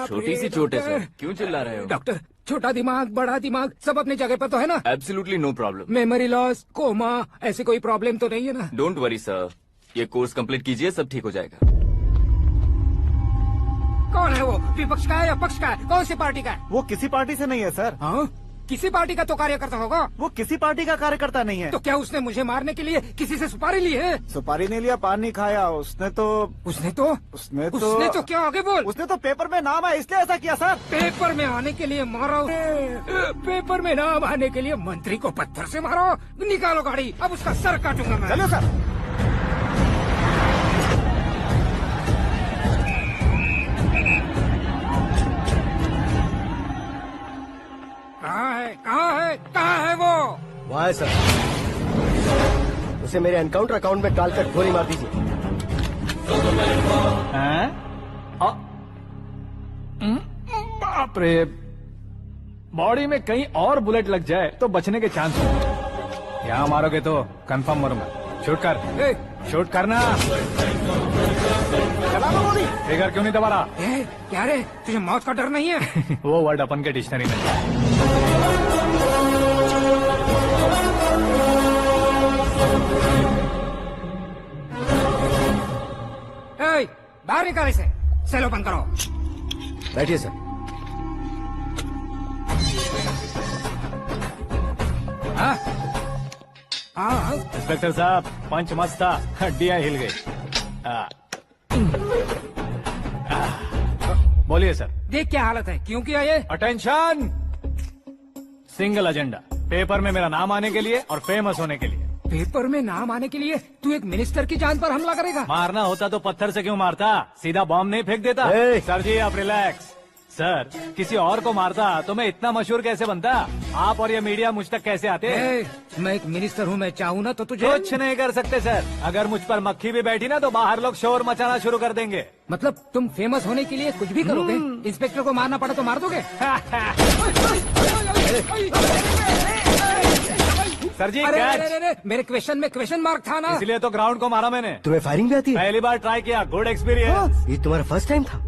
छोटी सी चोट है सर, क्यों चिल्ला रहे हो? डॉक्टर, छोटा दिमाग बड़ा दिमाग सब अपनी जगह पर तो है ना? Absolutely no problem. Memory loss, coma, ऐसी कोई प्रॉब्लम तो नहीं है ना? डोंट वरी सर, ये कोर्स कंप्लीट कीजिए, सब ठीक हो जाएगा। कौन है वो? विपक्ष का है या पक्ष का है? कौन सी पार्टी का है? वो किसी पार्टी से नहीं है सर। हाँ? किसी पार्टी का तो कार्यकर्ता होगा। वो किसी पार्टी का कार्यकर्ता नहीं है। तो क्या उसने मुझे मारने के लिए किसी से सुपारी ली है? सुपारी नहीं लिया, पान नहीं खाया। उसने तो क्या आगे बोल? उसने तो पेपर में नाम है इसलिए ऐसा किया सर। पेपर में आने के लिए मारा? पेपर में नाम आने के लिए मंत्री को पत्थर से मारो? निकालो गाड़ी, अब उसका सर काटूंगा मैं। चलो सर। कहाँ है वो? वहाँ है सर। उसे मेरे एनकाउंटर अकाउंट में डालकर गोली मार दीजिए। बाप रे, बॉडी में कहीं और बुलेट लग जाए तो बचने के चांस हो। यहाँ मारोगे तो कंफर्म मरूंगा। शूट कर, शूट करना। फिगर क्यों नहीं दबा रहा? क्या रे, तुझे मौत का डर नहीं है? वो वर्ड अपन के डिक्शनरी में। बाहर निकाल इसे, सेलो बंद करो। बैठिए सर। इंस्पेक्टर साहब, पंच मस्त था, हड्डियां हिल गई। बोलिए सर। देख क्या हालत है, क्यों किया ये? अटेंशन, सिंगल एजेंडा, पेपर में मेरा नाम आने के लिए और फेमस होने के लिए। पेपर में नाम आने के लिए तू एक मिनिस्टर की जान पर हमला करेगा? मारना होता तो पत्थर से क्यों मारता, सीधा बॉम्ब नहीं फेंक देता। सर जी आप रिलैक्स। सर, किसी और को मारता तो मैं इतना मशहूर कैसे बनता? आप और ये मीडिया मुझ तक कैसे आते? मैं एक मिनिस्टर हूँ, मैं चाहूँ ना तो तुझे कुछ नहीं कर सकते सर। अगर मुझ पर मक्खी भी बैठी ना तो बाहर लोग शोर मचाना शुरू कर देंगे। मतलब तुम फेमस होने के लिए कुछ भी करोगे? इंस्पेक्टर को मारना पड़ा तो मार दोगे? सर जी अरे, मेरे क्वेश्चन में क्वेश्चन मार्क था ना, इसलिए तो ग्राउंड को मारा मैंने। तुम्हें फायरिंग भी आती है? पहली बार ट्राई किया, गुड एक्सपीरियंस। ये तुम्हारा फर्स्ट टाइम था?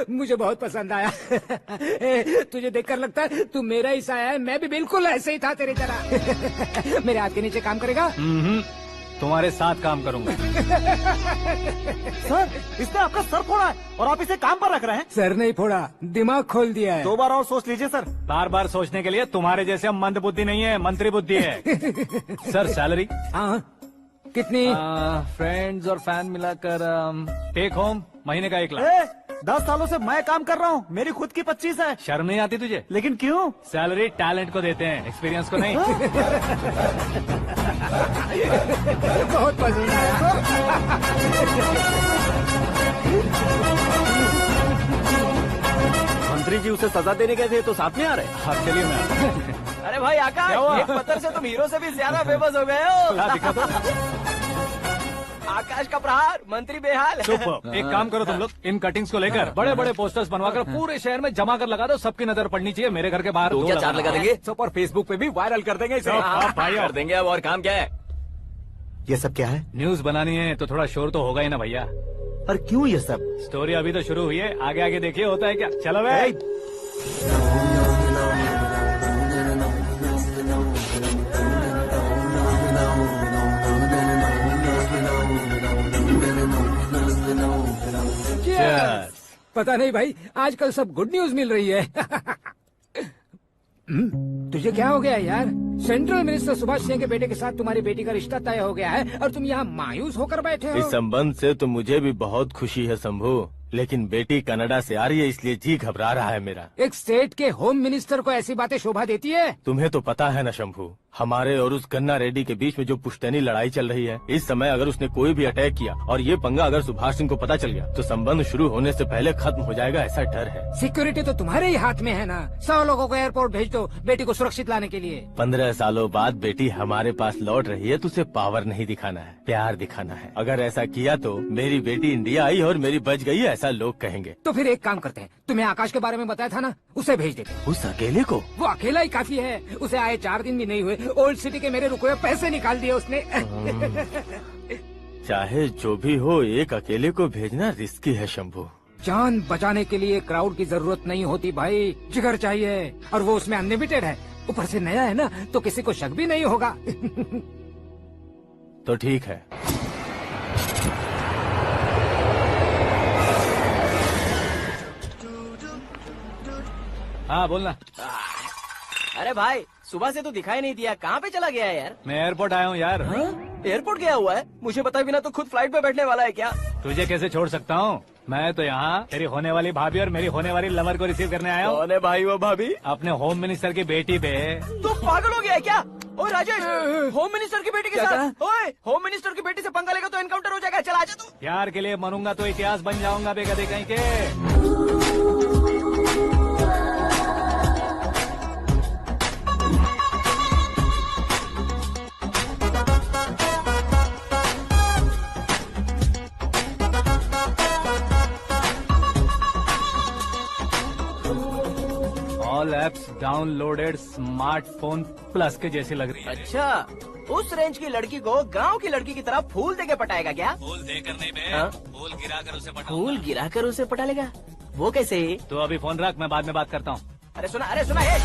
मुझे बहुत पसंद आया। तुझे देखकर लगता है तू मेरा ही साया है। मैं भी बिल्कुल ऐसे ही था तेरी तरह। मेरे हाथ के नीचे काम करेगा? तुम्हारे साथ काम करूंगा। सर, इसने आपका सर फोड़ा है और आप इसे काम पर रख रहे हैं। सर नहीं फोड़ा, दिमाग खोल दिया है। 2 बार और सोच लीजिए सर। बार बार सोचने के लिए तुम्हारे जैसे मंद बुद्धि नहीं है, मंत्री बुद्धि है। Sir salary? हाँ, कितनी? फ्रेंड्स और फैन मिलाकर टेक होम महीने का 1 लाख। 10 सालों से मैं काम कर रहा हूँ, मेरी खुद की 25 है। शर्म नहीं आती तुझे? लेकिन क्यों? सैलरी टैलेंट को देते हैं, एक्सपीरियंस को नहीं। बहुत पसंद आया। मंत्री जी उसे सजा देने गए थे तो साथ में आ रहे? हाँ चलिए मैं आता हूं। अरे भाई आकाश, एक पत्थर से तुम हीरो से भी ज्यादा फेमस हो गए हो। दिखा तो। आकाश का प्रहार, मंत्री बेहाल। सुपर। एक काम करो तुम लोग, इन कटिंग्स को लेकर बड़े बड़े पोस्टर्स बनवाकर पूरे शहर में जमा कर लगा दो। सबकी नजर पड़नी चाहिए। मेरे घर के बाहर 2 या 4 लगा देंगे। और फेसबुक पे भी वायरल कर देंगे इसे। भाई कर देंगे। अब और काम क्या है? ये सब क्या है? न्यूज बनानी है तो थोड़ा शोर तो होगा ही ना भैया। पर क्यों ये सब? स्टोरी अभी तो शुरू हुई है, आगे आगे देखिए होता है क्या। चलो भाई। पता नहीं भाई, आजकल सब गुड न्यूज मिल रही है। तुझे क्या हो गया यार? सेंट्रल मिनिस्टर सुभाष सिंह के बेटे के साथ तुम्हारी बेटी का रिश्ता तय हो गया है और तुम यहाँ मायूस होकर बैठे हो। इस संबंध से तो मुझे भी बहुत खुशी है शंभू, लेकिन बेटी कनाडा से आ रही है इसलिए जी घबरा रहा है मेरा। एक स्टेट के होम मिनिस्टर को ऐसी बातें शोभा देती है? तुम्हें तो पता है ना शंभू, हमारे और उस गन्ना रेड्डी के बीच में जो पुश्तैनी लड़ाई चल रही है। इस समय अगर उसने कोई भी अटैक किया और ये पंगा अगर सुभाष सिंह को पता चल गया तो संबंध शुरू होने से पहले खत्म हो जाएगा, ऐसा डर है। सिक्योरिटी तो तुम्हारे ही हाथ में है ना। 100 लोगों को एयरपोर्ट भेज दो बेटी को सुरक्षित लाने के लिए। 15 सालों बाद बेटी हमारे पास लौट रही है तो उसे पावर नहीं दिखाना है, प्यार दिखाना है। अगर ऐसा किया तो मेरी बेटी इंडिया आई और मेरी बच गई, ऐसा लोग कहेंगे। तो फिर एक काम करते हैं, तुम्हें आकाश के बारे में बताया था ना, उसे भेज देते हैं। उस अकेले को? वो अकेला ही काफी है। उसे आए 4 दिन भी नहीं हुए ओल्ड सिटी के मेरे रुके हुए पैसे निकाल दिए उसने। चाहे जो भी हो, एक अकेले को भेजना रिस्की है शंभू। जान बचाने के लिए क्राउड की जरूरत नहीं होती भाई, जिगर चाहिए, और वो उसमें अनलिमिटेड है। ऊपर से नया है ना, तो किसी को शक भी नहीं होगा। तो ठीक है। हाँ बोलना। अरे भाई, सुबह से तो दिखाई नहीं दिया, कहाँ पे चला गया है यार? मैं एयरपोर्ट आया हूँ यार। एयरपोर्ट गया हुआ है? मुझे बताए बिना तो खुद फ्लाइट पे बैठने वाला है क्या? तुझे कैसे छोड़ सकता हूँ? मैं तो यहाँ तेरी होने वाली भाभी और मेरी होने वाली लवर को रिसीव करने आया हूँ। कौन है भाई वो भाभी? अपने होम मिनिस्टर की बेटी पे। तो पागल हो गया है क्या? ओए राजेश, होम मिनिस्टर की बेटी के क्या साथ? ओए, होम मिनिस्टर की बेटी से पंगा लेगा तो एनकाउंटर हो जाएगा। चल आजा तू। प्यार के लिए मरूंगा तो इतिहास बन जाऊंगा बेगदे कहीं के। All apps downloaded smartphone plus के जैसी लग रही है। अच्छा, उस रेंज की लड़की को गांव की लड़की की तरह फूल देके पटाएगा क्या? फूल देकर नहीं बे, हाँ? फूल गिराकर उसे फूल गिराकर उसे पटा लेगा? वो कैसे? तो अभी फोन रख, मैं बाद में बात करता हूँ। अरे सुना हे।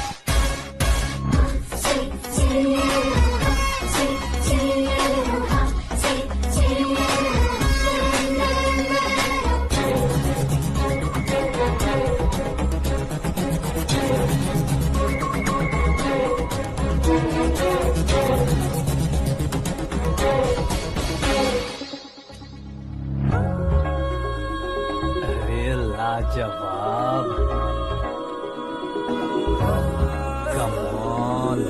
अरे लाजवाब, कम ऑन।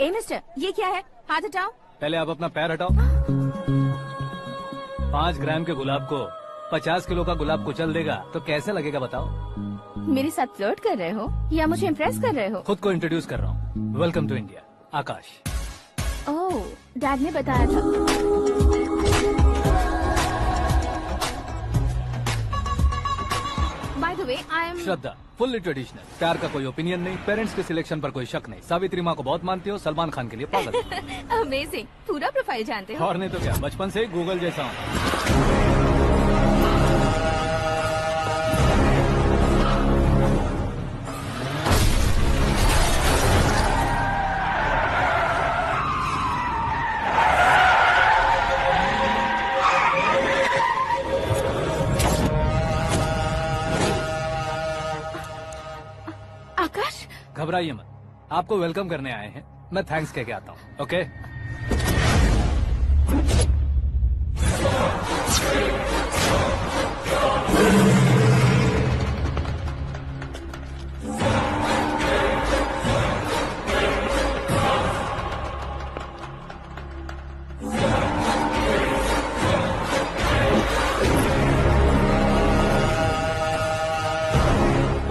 ए मिस्टर, ये क्या है? हाथ हटाओ। पहले आप अपना पैर हटाओ। 5 ग्राम के गुलाब को 50 किलो का गुलाब कुचल देगा तो कैसे लगेगा बताओ? मेरे साथ फ्लर्ट कर रहे हो या मुझे इम्प्रेस कर रहे हो? खुद को इंट्रोड्यूस कर रहा हूँ। Welcome to India, Akash. Oh, dad ने बताया था। By the way, I am Shraddha, fully traditional. प्यार का कोई ओपिनियन नहीं, पेरेंट्स के सिलेक्शन पर कोई शक नहीं। सावित्री माँ को बहुत मानती हो, सलमान खान के लिए पागल। अमेजिंग, पूरा प्रोफाइल जानते हो। और नहीं तो क्या, बचपन से ही गूगल जैसा हूँ। आकाश, घबराइए मत, आपको वेलकम करने आए हैं। मैं थैंक्स कह के आता हूँ। ओके,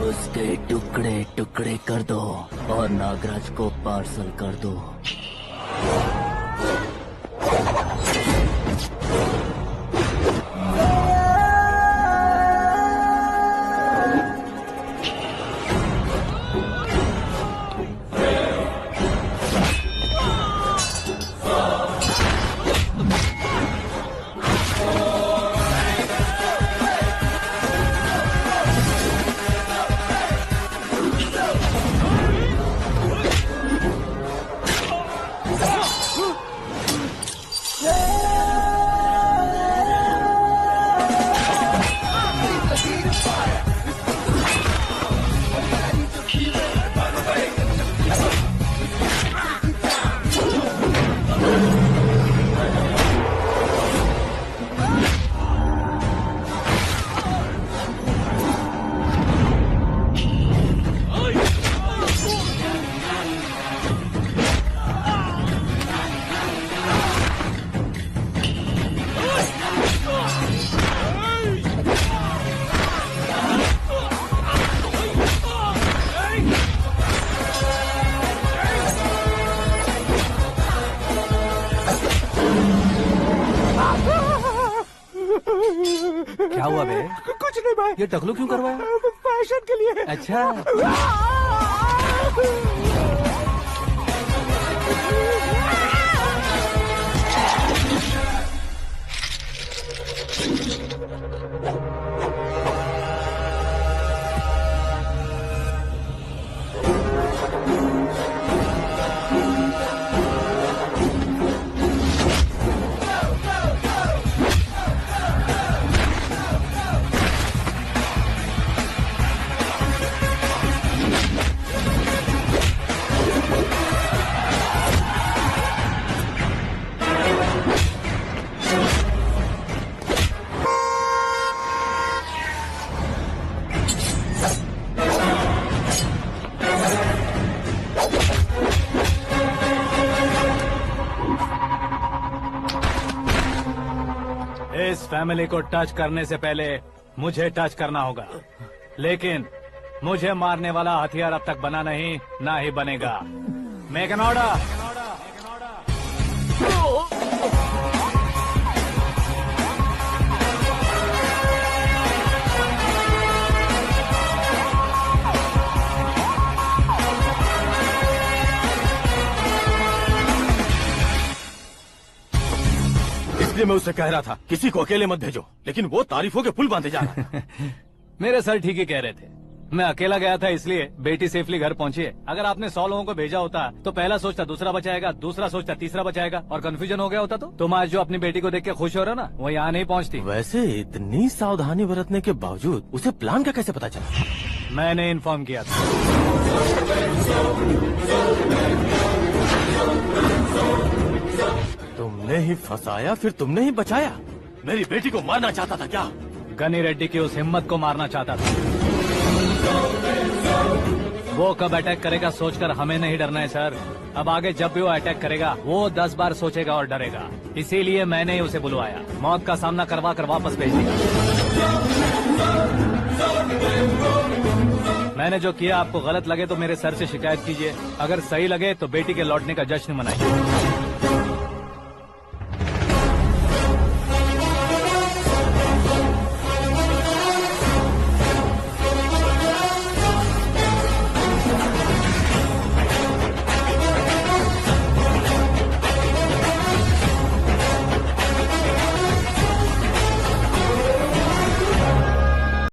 उसके टुकड़े टुकड़े कर दो और नागराज को पार्सल कर दो। क्या हुआ बे? कुछ नहीं भाई, ये टकलू क्यों करवाया? फैशन के लिए। अच्छा, इस फैमिली को टच करने से पहले मुझे टच करना होगा, लेकिन मुझे मारने वाला हथियार अब तक बना नहीं, ना ही बनेगा। Make an order. इसलिए मैं उससे कह रहा था किसी को अकेले मत भेजो, लेकिन वो तारीफों के पुल बांधे जा रहा है। मेरे सर ठीक ही कह रहे थे। मैं अकेला गया था इसलिए बेटी सेफली घर पहुंची है। अगर आपने 100 लोगों को भेजा होता तो पहला सोचता दूसरा बचाएगा, दूसरा सोचता तीसरा बचाएगा, और कंफ्यूजन हो गया होता तो तुम आज जो अपनी बेटी को देख के खुश हो रहे हो ना, वो यहाँ नहीं पहुँचती। वैसे इतनी सावधानी बरतने के बावजूद उसे प्लान का कैसे पता चला? मैंने इन्फॉर्म किया था। तुमने ही फंसाया, फिर तुमने ही बचाया। मेरी बेटी को मारना चाहता था क्या? गनी रेड्डी की उस हिम्मत को मारना चाहता था। वो कब अटैक करेगा सोचकर हमें नहीं डरना है सर। अब आगे जब भी वो अटैक करेगा वो 10 बार सोचेगा और डरेगा। इसीलिए मैंने ही उसे बुलवाया, मौत का सामना करवा कर वापस भेज दिया। मैंने जो किया आपको गलत लगे तो मेरे सर से शिकायत कीजिए, अगर सही लगे तो बेटी के लौटने का जश्न मनाइए।